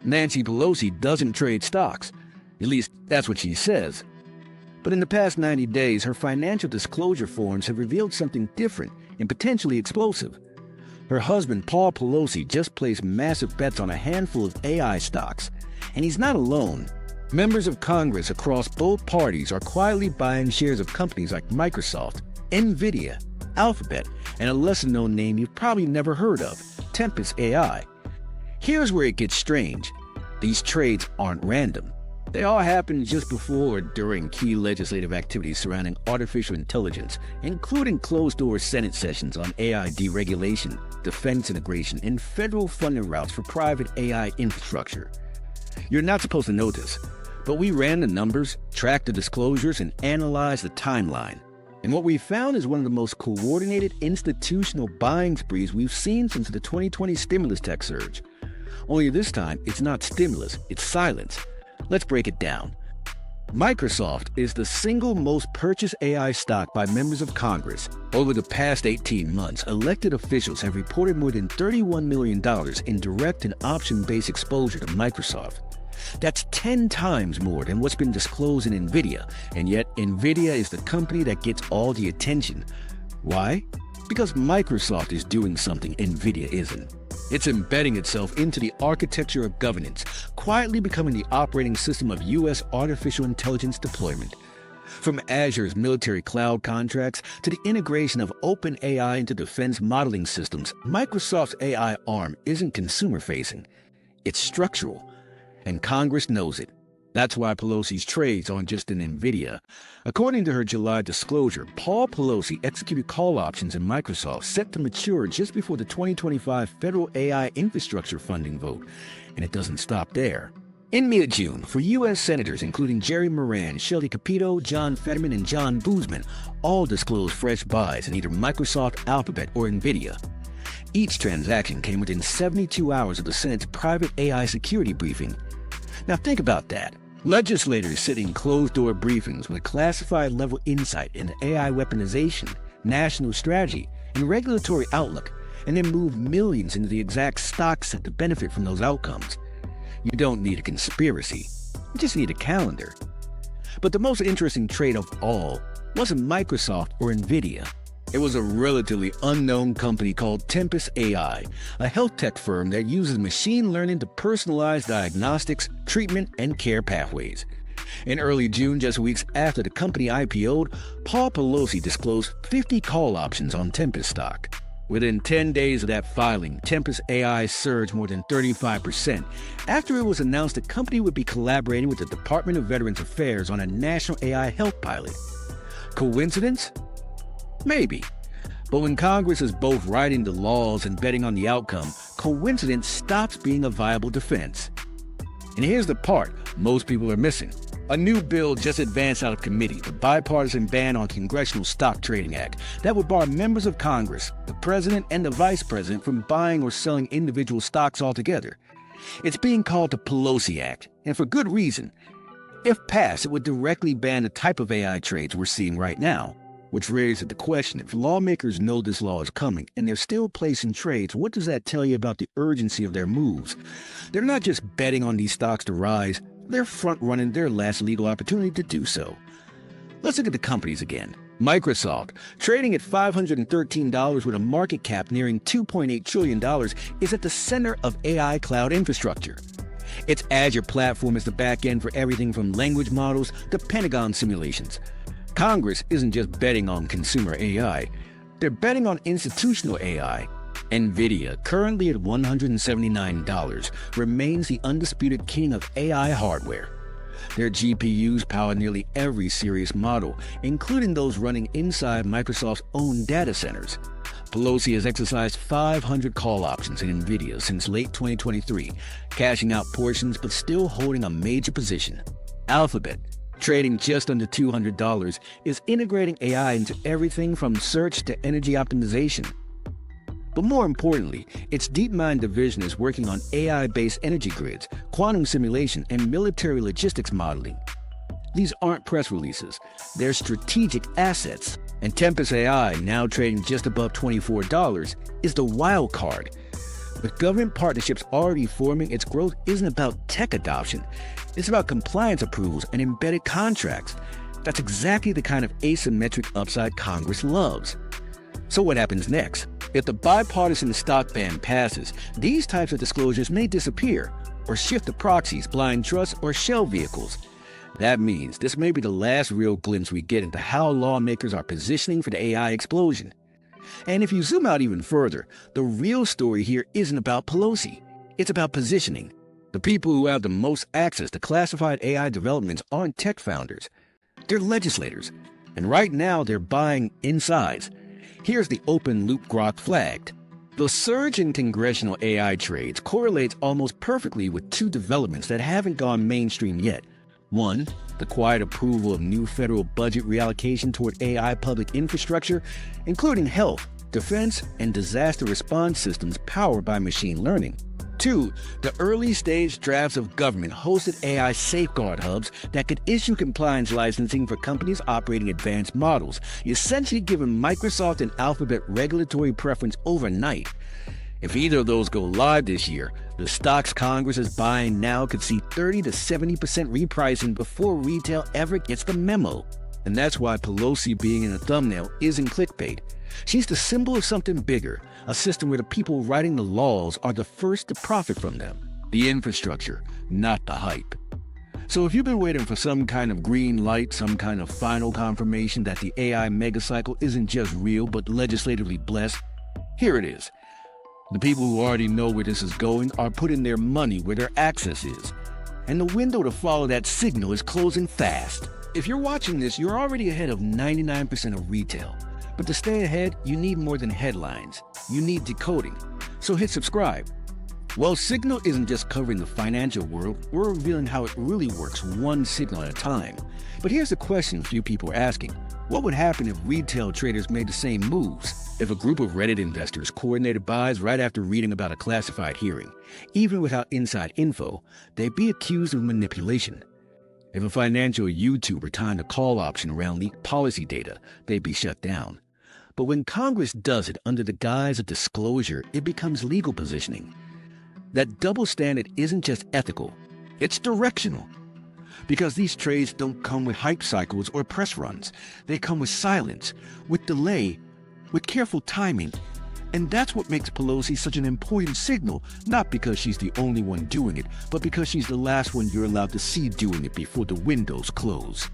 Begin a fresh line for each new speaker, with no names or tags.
Nancy Pelosi doesn't trade stocks. At least, that's what she says. But in the past 90 days, her financial disclosure forms have revealed something different and potentially explosive. Her husband, Paul Pelosi, just placed massive bets on a handful of AI stocks. And he's not alone. Members of Congress across both parties are quietly buying shares of companies like Microsoft, Nvidia, Alphabet, and a lesser-known name you've probably never heard of, Tempest AI. Here's where it gets strange. These trades aren't random. They all happen just before or during key legislative activities surrounding artificial intelligence, including closed-door Senate sessions on AI deregulation, defense integration, and federal funding routes for private AI infrastructure. You're not supposed to know this, but we ran the numbers, tracked the disclosures, and analyzed the timeline. And what we found is one of the most coordinated institutional buying sprees we've seen since the 2020 stimulus tech surge. Only this time, it's not stimulus, it's silence. Let's break it down. Microsoft is the single most purchased AI stock by members of Congress. Over the past 18 months, elected officials have reported more than $31 million in direct and option-based exposure to Microsoft. That's 10 times more than what's been disclosed in Nvidia, and yet Nvidia is the company that gets all the attention. Why? Because Microsoft is doing something Nvidia isn't. It's embedding itself into the architecture of governance, quietly becoming the operating system of U.S. artificial intelligence deployment. From Azure's military cloud contracts to the integration of OpenAI into defense modeling systems, Microsoft's AI arm isn't consumer-facing. It's structural. And Congress knows it. That's why Pelosi's trades aren't just in Nvidia. According to her July disclosure, Paul Pelosi executed call options in Microsoft set to mature just before the 2025 federal AI infrastructure funding vote. And it doesn't stop there. In mid-June, for U.S. senators including Jerry Moran, Shelley Capito, John Fetterman, and John Boozman, all disclosed fresh buys in either Microsoft, Alphabet, or Nvidia. Each transaction came within 72 hours of the Senate's private AI security briefing. Now think about that. Legislators sit in closed-door briefings with classified-level insight into AI weaponization, national strategy, and regulatory outlook, and then move millions into the exact stock set to benefit from those outcomes. You don't need a conspiracy. You just need a calendar. But the most interesting trade of all wasn't Microsoft or Nvidia. It was a relatively unknown company called Tempest AI, a health tech firm that uses machine learning to personalize diagnostics, treatment, and care pathways. In early June, just weeks after the company IPO'd, Paul Pelosi disclosed 50 call options on Tempest stock. Within 10 days of that filing, Tempest AI surged more than 35% after it was announced the company would be collaborating with the Department of Veterans Affairs on a national AI health pilot. Coincidence? Maybe. But when Congress is both writing the laws and betting on the outcome, coincidence stops being a viable defense. And here's the part most people are missing. A new bill just advanced out of committee, the Bipartisan Ban on Congressional Stock Trading Act, that would bar members of Congress, the President and the Vice President from buying or selling individual stocks altogether. It's being called the Pelosi Act, and for good reason. If passed, it would directly ban the type of AI trades we're seeing right now. Which raises the question, if lawmakers know this law is coming and they're still placing trades, what does that tell you about the urgency of their moves? They're not just betting on these stocks to rise, they're front-running their last legal opportunity to do so. Let's look at the companies again. Microsoft, trading at $513 with a market cap nearing $2.8 trillion, is at the center of AI cloud infrastructure. Its Azure platform is the back end for everything from language models to Pentagon simulations. Congress isn't just betting on consumer AI, they're betting on institutional AI. Nvidia, currently at $179, remains the undisputed king of AI hardware. Their GPUs power nearly every serious model, including those running inside Microsoft's own data centers. Pelosi has exercised 500 call options in Nvidia since late 2023, cashing out portions but still holding a major position. Alphabet, trading just under $200, is integrating AI into everything from search to energy optimization. But more importantly, its DeepMind division is working on AI-based energy grids, quantum simulation, and military logistics modeling. These aren't press releases, they're strategic assets. And Tempest AI, now trading just above $24, is the wild card. With government partnerships already forming, its growth isn't about tech adoption. It's about compliance approvals and embedded contracts. That's exactly the kind of asymmetric upside Congress loves. So what happens next? If the bipartisan stock ban passes, these types of disclosures may disappear or shift to proxies, blind trusts, or shell vehicles. That means this may be the last real glimpse we get into how lawmakers are positioning for the AI explosion. And if you zoom out even further, the real story here isn't about Pelosi. It's about positioning. The people who have the most access to classified AI developments aren't tech founders. They're legislators. And right now they're buying insides. Here's the open loop grok flagged. The surge in congressional AI trades correlates almost perfectly with two developments that haven't gone mainstream yet. One, the quiet approval of new federal budget reallocation toward AI public infrastructure, including health, defense, and disaster response systems powered by machine learning. Two, the early-stage drafts of government-hosted AI safeguard hubs that could issue compliance licensing for companies operating advanced models, essentially giving Microsoft and Alphabet regulatory preference overnight. If either of those go live this year, the stocks Congress is buying now could see 30 to 70% repricing before retail ever gets the memo. And that's why Pelosi being in a thumbnail isn't clickbait. She's the symbol of something bigger, a system where the people writing the laws are the first to profit from them. The infrastructure, not the hype. So if you've been waiting for some kind of green light, some kind of final confirmation that the AI megacycle isn't just real but legislatively blessed, here it is. The people who already know where this is going are putting their money where their access is. And the window to follow that signal is closing fast. If you're watching this, you're already ahead of 99% of retail. But to stay ahead, you need more than headlines. You need decoding. So hit subscribe. Well, Signal isn't just covering the financial world, we're revealing how it really works one signal at a time. But here's the question few people are asking. What would happen if retail traders made the same moves? If a group of Reddit investors coordinated buys right after reading about a classified hearing, even without inside info, they'd be accused of manipulation. If a financial YouTuber timed a call option around leaked policy data, they'd be shut down. But when Congress does it under the guise of disclosure, it becomes legal positioning. That double standard isn't just ethical, it's directional. Because these trades don't come with hype cycles or press runs. They come with silence, with delay, with careful timing. And that's what makes Pelosi such an important signal, not because she's the only one doing it, but because she's the last one you're allowed to see doing it before the windows close.